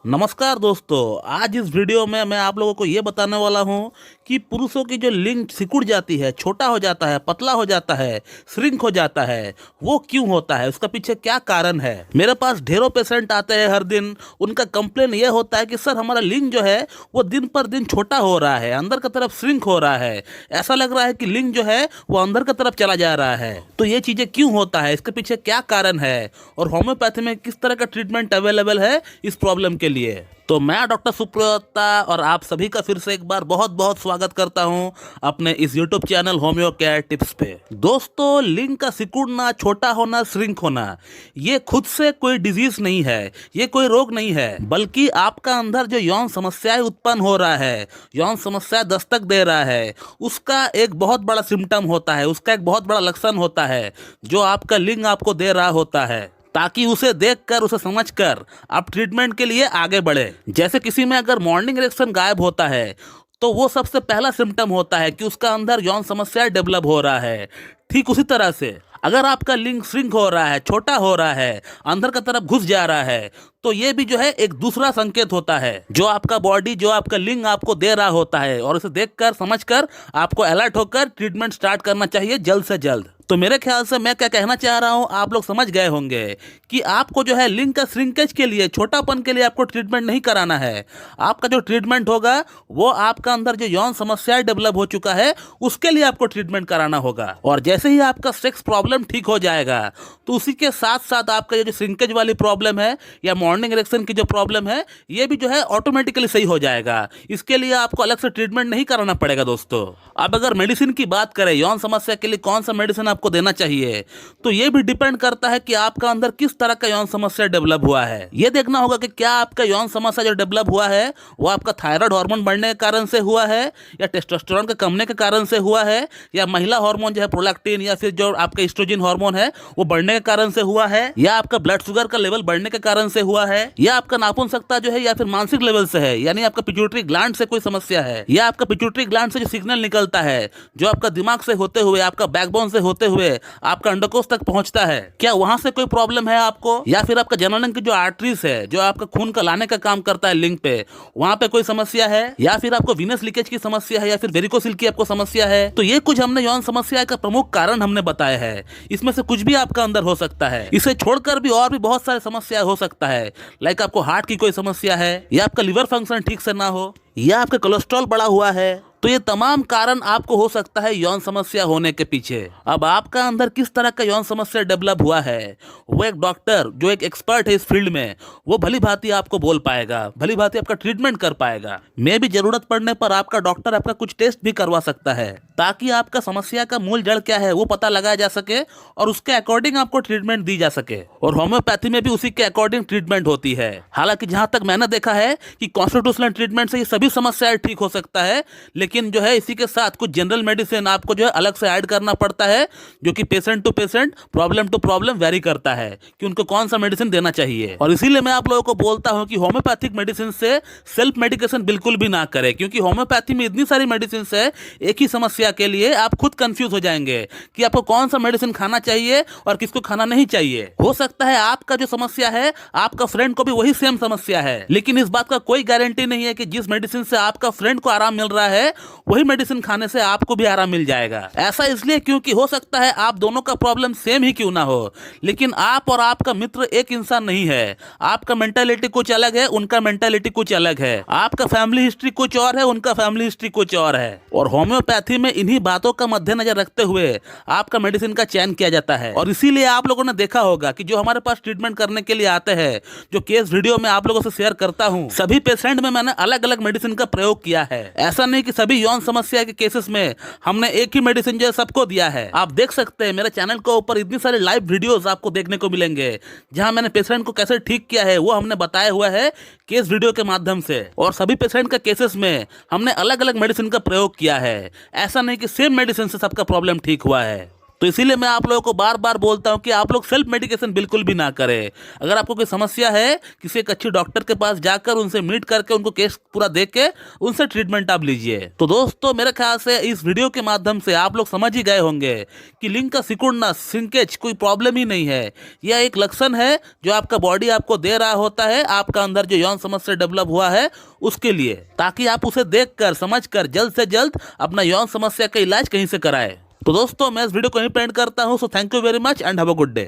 नमस्कार दोस्तों। आज इस वीडियो में मैं आप लोगों को ये बताने वाला हूँ कि पुरुषों की जो लिंग सिकुड़ जाती है, छोटा हो जाता है, पतला हो जाता है, श्रिंक हो जाता है, वो क्यों होता है, उसका पीछे क्या कारण है। मेरे पास ढेरों पेशेंट आते हैं हर दिन। उनका कंप्लेन ये होता है कि सर हमारा लिंग जो है वो दिन पर दिन छोटा हो रहा है, अंदर की तरफ श्रिंक हो रहा है, ऐसा लग रहा है कि लिंग जो है वो अंदर की तरफ चला जा रहा है। तो ये चीज़ें क्यों होता है, इसके पीछे क्या कारण है और होम्योपैथी में किस तरह का ट्रीटमेंट अवेलेबल है इस प्रॉब्लम के लिए। तो मैं डॉक्टर सुप्रियोता और आप सभी का फिर से एक बार बहुत बहुत स्वागत करता हूं अपने इस YouTube channel homeo care tips पे। दोस्तों, लिंग का सिकुड़ना, छोटा होना, श्रिंक होना, ये खुद से कोई डिजीज नहीं है, ये कोई रोग नहीं है, बल्कि आपका अंदर जो यौन समस्याएं उत्पन्न हो रहा है, यौन समस्या दस्तक दे रहा है, उसका एक बहुत बड़ा सिम्टम होता है, उसका एक बहुत बड़ा लक्षण होता है जो आपका लिंग आपको दे रहा होता है, ताकि उसे देखकर, उसे समझकर आप ट्रीटमेंट के लिए आगे बढ़े। जैसे किसी में अगर मॉर्निंग इरेक्शन गायब होता है तो वो सबसे पहला सिम्टम होता है कि उसका अंदर यौन समस्या डेवलप हो रहा है। ठीक उसी तरह से अगर आपका लिंग श्रिंक हो रहा है, छोटा हो रहा है, अंदर की तरफ घुस जा रहा है, तो ये भी जो है एक दूसरा संकेत होता है जो आपका बॉडी, जो आपका लिंग आपको दे रहा होता है, और इसे देखकर, समझकर आपको अलर्ट होकर ट्रीटमेंट स्टार्ट करना चाहिए जल्द से जल्द। तो मेरे ख्याल से मैं क्या कहना चाह रहा हूं आप लोग समझ गए होंगे कि आपको जो है लिंग का श्रिंकेज के लिए, छोटापन के लिए आपको ट्रीटमेंट नहीं कराना है। आपका जो ट्रीटमेंट होगा वो आपका अंदर जो यौन समस्याएं डेवलप हो चुका है उसके लिए आपको ट्रीटमेंट कराना होगा। और जैसे ही आपका सेक्स प्रॉब्लम ठीक हो जाएगा तो उसी के साथ साथ आपका ये जो श्रिंकेज वाली प्रॉब्लम है या मॉर्निंग इरेक्शन की जो प्रॉब्लम है, ये भी जो है ऑटोमेटिकली सही हो जाएगा। इसके लिए आपको अलग से ट्रीटमेंट नहीं कराना पड़ेगा। दोस्तों, अब अगर मेडिसिन की बात करें, यौन समस्या के लिए कौन सा मेडिसिन आपको देना चाहिए, तो ये भी डिपेंड करता है कि आपका अंदर किस तरह का यौन समस्या डेवलप हुआ है। ये देखना होगा कि क्या आपका यौन समस्या जो डेवलप हुआ है वो आपका थायराइड हार्मोन बढ़ने के कारण से हुआ है, या टेस्टोस्टेरोन के कमने के कारण से हुआ है, या महिला हार्मोन जो है प्रोलैक्टिन, या फिर जो आपका एस्ट्रोजन हार्मोन है वो बढ़ने के कारण से हुआ है, या आपका ब्लड शुगर का लेवल बढ़ने के कारण से हुआ है, या आपका नापुंसकता जो है या फिर मानसिक लेवल से है, यानी आपका पिट्यूटरी ग्लैंड से कोई समस्या है, या आपका पिट्यूटरी ग्लैंड से जो सिग्नल निकलता है जो आपका दिमाग से होते हुए, आपका बैकबोन से होते हुए आपका अंडकोश तक पहुंचता है, क्या वहां से कोई प्रॉब्लम है आपको, या फिर आपका जननन की जो आर्टरीज है जो आपका खून का लाने का काम करता है लिंग पे, वहां पे कोई समस्या है, या फिर आपको वीनस लीकेज की समस्या है, या फिर वेरिकोसिल की आपको समस्या है। तो ये कुछ हमने यौन समस्या का प्रमुख कारण हमने बताया है। इसमें से कुछ भी आपका अंदर हो सकता है। इसे छोड़कर भी और भी बहुत सारी समस्या हो सकता है, लाइक आपको हार्ट की कोई समस्या है, या आपका लिवर फंक्शन ठीक से ना हो, या आपका कोलेस्ट्रॉल बढ़ा हुआ है। तो ये तमाम कारण आपको हो सकता है यौन समस्या होने के पीछे। अब आपका अंदर किस तरह का यौन समस्या डेवलप हुआ है, वो एक डॉक्टर जो एक एक्सपर्ट है इस फील्ड में, वो भली भांति आपको बोल पाएगा, भली भांति आपका ट्रीटमेंट कर पाएगा। मैं भी जरूरत पड़ने पर आपका डॉक्टर आपका कुछ टेस्ट भी करवा सकता है, ताकि आपका समस्या का मूल जड़ क्या है वो पता लगाया जा सके और उसके अकॉर्डिंग आपको ट्रीटमेंट दी जा सके। और होम्योपैथी में भी उसी के अकॉर्डिंग ट्रीटमेंट होती है। हालांकि जहां तक मैंने देखा है कि कॉन्स्टिट्यूशनल ट्रीटमेंट से ये सभी समस्याएं ठीक हो सकता है, लेकिन जो है इसी के साथ कुछ जनरल मेडिसिन आपको जो है अलग से ऐड करना पड़ता है, जो कि patient to patient, problem to problem vary करता है कि उनको कौन सा मेडिसिन देना चाहिए। और इसीलिए मैं आप लोगों को बोलता हूं कि होम्योपैथिक मेडिसिन से सेल्फ मेडिकेशन बिल्कुल भी ना करें, क्योंकि होम्योपैथी में इतनी सारी मेडिसिन है, एक ही समस्या के लिए आप खुद कंफ्यूज हो जाएंगे कि आपको कौन सा मेडिसिन खाना चाहिए और किसको खाना नहीं चाहिए। हो सकता है आपका जो समस्या है आपका फ्रेंड को भी वही सेम समस्या है, लेकिन इस बात का कोई गारंटी नहीं है कि जिस मेडिसिन से आपका फ्रेंड को आराम मिल रहा है वही मेडिसिन खाने से आपको भी आराम मिल जाएगा। ऐसा इसलिए क्योंकि हो सकता है आप दोनों का प्रॉब्लम सेम ही क्यों ना हो, लेकिन आप और आपका मित्र एक इंसान नहीं है। आपका मेंटालिटी कुछ अलग है, उनका मेंटालिटी कुछ अलग है, आपका फैमिली हिस्ट्री कुछ और है, उनका फैमिली हिस्ट्री कुछ और है। और होम्योपैथी में इन्हीं बातों का मद्देनजर रखते हुए आपका मेडिसिन का चयन किया जाता है। और इसीलिए आप लोगों ने देखा होगा कि जो हमारे पास ट्रीटमेंट करने के लिए आते हैं, जो केस वीडियो में आप लोगों से शेयर करता हूं, सभी पेशेंट में मैंने अलग अलग मेडिसिन का प्रयोग किया है। ऐसा नहीं कि सभी यौन समस्या के केसेस में हमने एक ही मेडिसिन जो है सबको दिया है। आप देख सकते हैं मेरे चैनल के ऊपर इतनी सारी लाइव वीडियोस आपको देखने को मिलेंगे जहां मैंने पेशेंट को कैसे ठीक किया है वो हमने बताया हुआ है केस वीडियो के माध्यम से। और सभी पेशेंट के केसेस में हमने अलग अलग मेडिसिन का प्रयोग किया है। ऐसा नहीं कि सेम मेडिसिन से सबका प्रॉब्लम ठीक हुआ है। तो इसीलिए मैं आप लोगों को बार बार बोलता हूं कि आप लोग सेल्फ मेडिकेशन बिल्कुल भी ना करें। अगर आपको कोई समस्या है, किसी एक अच्छे डॉक्टर के पास जाकर उनसे मीट करके उनको केस पूरा देख के उनसे ट्रीटमेंट आप लीजिए। तो दोस्तों मेरे ख्याल से इस वीडियो के माध्यम से आप लोग समझ ही गए होंगे कि लिंग का सिकुड़ना, श्रिंकेज कोई प्रॉब्लम ही नहीं है। यह एक लक्षण है जो आपका बॉडी आपको दे रहा होता है, आपका अंदर जो यौन समस्या डेवलप हुआ है उसके लिए, ताकि आप उसे देखकर समझकर जल्द से जल्द अपना यौन समस्या का इलाज कहीं से कराएं। तो दोस्तों मैं इस वीडियो को यहीं पे एंड करता हूं। So thank you very much and have a good day.